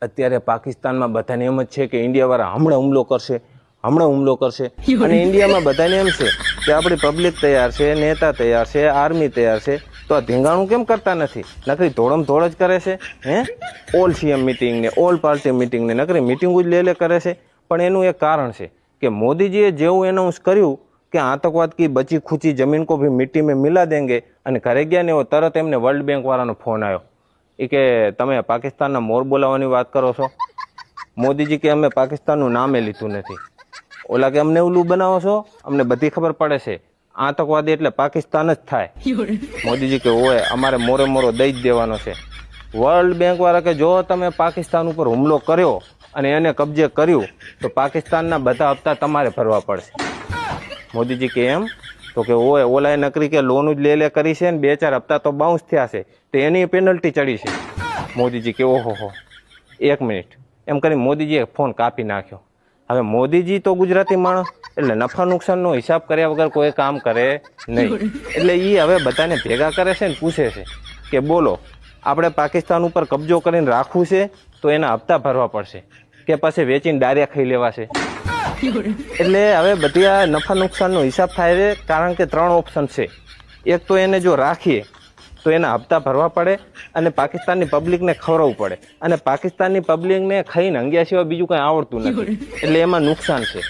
અત્યારે પાકિસ્તાનમાં બધાને એમ જ છે કે ઇન્ડિયાવાળા હમણાં હુમલો કરશે અને ઇન્ડિયામાં બધાને એમ છે કે આપણી પબ્લિક તૈયાર છે, નેતા તૈયાર છે, આર્મી તૈયાર છે, તો આ ધીંગાણું કેમ કરતા નથી? નકરી ધોળમ ધોળ જ કરે છે. ઓલ સીએમ મિટિંગ ને ઓલ પાર્ટી મિટિંગ ને નકરી મિટિંગો જ લે કરે છે. પણ એનું એક કારણ છે કે મોદીજીએ જેવું એનાઉન્સ કર્યું કે આતંકવાદ કી બચી ખુચી જમીન કો ભી મિટ્ટી મેં મિલા દેંગે, અને ઘરે ગયા ને એવો તરત એમને વર્લ્ડ બેંક વાળાનો ફોન આવ્યો એ કે તમે પાકિસ્તાનના મોર બોલાવવાની વાત કરો છો. મોદીજી કે અમે પાકિસ્તાનનું નામે લીધું નથી. ઓલા કે અમને ઉલ્લુ બનાવો છો, અમને બધી ખબર પડે છે, આતંકવાદી એટલે પાકિસ્તાન જ થાય. મોદીજી કે ઓય અમારે મોરે મોરો દઈ જ દેવાનો છે. વર્લ્ડ બેંક વાળા કે જો તમે પાકિસ્તાન ઉપર હુમલો કર્યો અને એને કબજે કર્યું તો પાકિસ્તાનના બધા હપ્તા તમારે ભરવા પડશે. મોદીજી કે એમ? તો કે ઓય ઓલાએ નકરી કે લોન જ લે કરી છે ને 2-4 હપ્તા તો બાઉન્સ થયા છે, તો એની પેનલ્ટી ચડી છે. મોદીજી કે ઓહો 1 મિનિટ એમ કરી મોદીજીએ ફોન કાપી નાખ્યો. હવે મોદીજી તો ગુજરાતી માણસ એટલે નફા નુકસાનનો હિસાબ કર્યા વગર કોઈ કામ કરે નહીં. એટલે એ હવે બધાને ભેગા કરે છે ને પૂછે છે કે બોલો આપણે પાકિસ્તાન ઉપર કબજો કરીને રાખવું છે તો એના હપ્તા ભરવા પડશે કે પછી વેચીને ડાયરેક્ટ ખાઈ લેવા છે. એટલે હવે બધી આ નફા નુકસાનનો હિસાબ થાય છે, કારણ કે 3 ઓપ્શન છે. એક તો એને જો રાખીએ તો એના હપ્તા ભરવા પડે અને પાકિસ્તાનની પબ્લિકને ખવડાવવું પડે, અને પાકિસ્તાનની પબ્લિકને ખાઈને હંગ્યા સિવાય બીજું કંઈ આવડતું નથી, એટલે એમાં નુકસાન છે.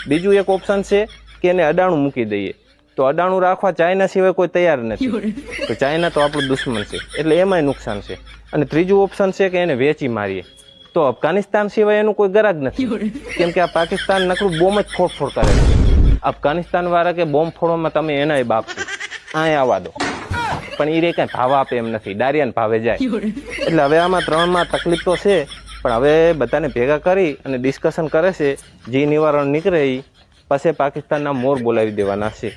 બીજું એક ઓપ્શન છે કે એને અડાણું મૂકી દઈએ, તો અડાણું રાખવા ચાઇના સિવાય કોઈ તૈયાર નથી, તો ચાઇના તો આપણું દુશ્મન છે, એટલે એમાંય નુકસાન છે. અને ત્રીજું ઓપ્શન છે કે એને વેચી મારીએ, તો અફઘાનિસ્તાન સિવાય એનું કોઈ ગરાગ નથી, કેમ કે આ પાકિસ્તાન નકરું બોમ્બ જ ફોડ કરે છે. અફઘાનિસ્તાન વાળા કે બોમ્બ ફોડવામાં તમે એનાય બાપ છો, આ આવવા દો, પણ એ રે કઈ ભાવ આપે એમ નથી, દારિયાને ભાવે જાય. એટલે હવે આમાં 3માં તકલીફ તો છે, પણ હવે બધાને ભેગા કરી અને ડિસ્કશન કરે છે, જે નિવારણ નીકળે એ પછી પાકિસ્તાનના મોર બોલાવી દેવાના છે.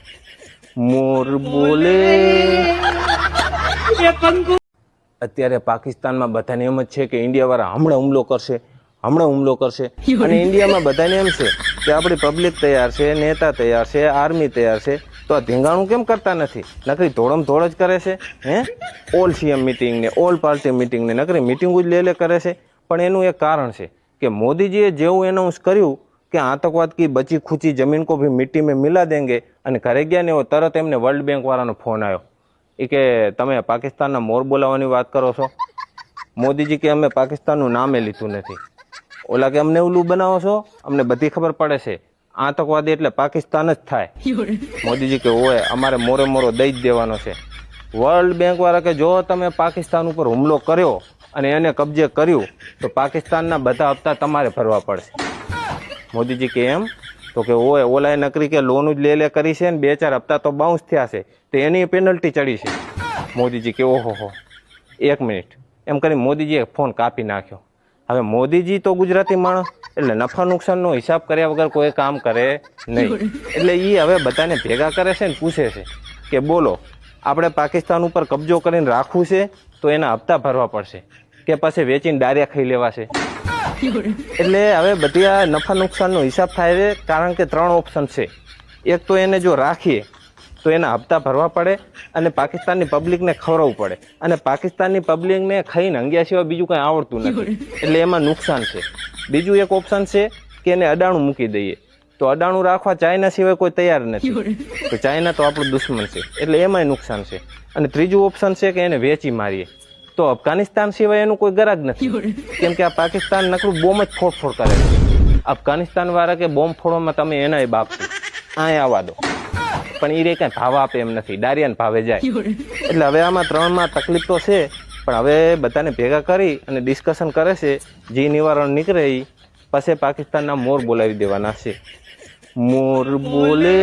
મોર બોલે. અત્યારે પાકિસ્તાનમાં બધાને એમ જ છે કે ઇન્ડિયાવાળા હમણાં હુમલો કરશે અને ઇન્ડિયામાં બધાને એમ છે કે આપણી પબ્લિક તૈયાર છે, નેતા તૈયાર છે, આર્મી તૈયાર છે, તો આ ધીંગાણું કેમ કરતા નથી? નકરી ધોળમ ધોળ જ કરે છે. ઓલ સીએમ મિટિંગ ને ઓલ પાર્ટી મિટિંગ ને નકરી મિટિંગો જ લે કરે છે. પણ એનું એક કારણ છે કે મોદીજીએ જેવું એનાઉન્સ કર્યું કે આતંકવાદ કી બચી ખુચી જમીન કો ભી મિટ્ટી મેં મિલા દેંગે, અને ઘરે ગયા ને એવો તરત એમને વર્લ્ડ બેંક વાળાનો ફોન આવ્યો એ કે તમે પાકિસ્તાનના મોર બોલાવવાની વાત કરો છો. મોદીજી કે અમે પાકિસ્તાનનું નામે લીધું નથી. ઓલા કે અમને ઉલ્લુ બનાવો છો, અમને બધી ખબર પડે છે, આતંકવાદી એટલે પાકિસ્તાન જ થાય. મોદીજી કે ઓય અમારે મોરે મોરો દઈ જ દેવાનો છે. વર્લ્ડ બેંક વાળા કે જો તમે પાકિસ્તાન ઉપર હુમલો કર્યો અને એને કબજે કર્યું તો પાકિસ્તાનના બધા હપ્તા તમારે ભરવા પડશે. મોદીજી કે એમ? તો કે ઓય ઓલાએ નકરી કે લોન જ લે કરી છે ને 2-4 હપ્તા તો બાઉન્સ થયા છે, તો એની પેનલ્ટી ચડી છે. મોદીજી કે ઓહો 1 મિનિટ એમ કરી મોદીજીએ ફોન કાપી નાખ્યો. હવે મોદીજી તો ગુજરાતી માણસ એટલે નફા નુકસાનનો હિસાબ કર્યા વગર કોઈ કામ કરે નહીં. એટલે એ હવે બધાને ભેગા કરે છે ને પૂછે છે કે બોલો આપણે પાકિસ્તાન ઉપર કબજો કરીને રાખવું છે તો એના હપ્તા ભરવા પડશે કે પછી વેચીને ડાયરેક્ટ ખાઈ લેવા છે. એટલે હવે બધી આ નફા નુકસાનનો હિસાબ થાય છે, કારણ કે 3 ઓપ્શન છે. એક તો એને જો રાખીએ તો એના હપ્તા ભરવા પડે અને પાકિસ્તાનની પબ્લિકને ખવડાવવું પડે, અને પાકિસ્તાનની પબ્લિકને ખાઈને હંગ્યા સિવાય બીજું કંઈ આવડતું નથી, એટલે એમાં નુકસાન છે. બીજું એક ઓપ્શન છે કે એને અડાણું મૂકી દઈએ, તો અડાણું રાખવા ચાઇના સિવાય કોઈ તૈયાર નથી, તો ચાઇના તો આપણું દુશ્મન છે, એટલે એમાંય નુકસાન છે. અને ત્રીજું ઓપ્શન છે કે એને વેચી મારીએ, તો અફઘાનિસ્તાન સિવાય એનું કોઈ ગરાગ નથી, કેમ કે આ પાકિસ્તાન નકરું બોમ્બ જ ફોડ કરે છે. અફઘાનિસ્તાન વાળા કે બોમ્બ ફોડવામાં તમે એનાય બાપ છો, આ આવવા દો, પણ એ રે કઈ ભાવ આપે એમ નથી, દારિયાને ભાવે જાય. એટલે હવે આમાં 3માં તકલીફ તો છે, પણ હવે બધાને ભેગા કરી અને ડિસ્કશન કરે છે, જે નિવારણ નીકળે એ પછી પાકિસ્તાનના મોર બોલાવી દેવાના છે. મોર બોલે.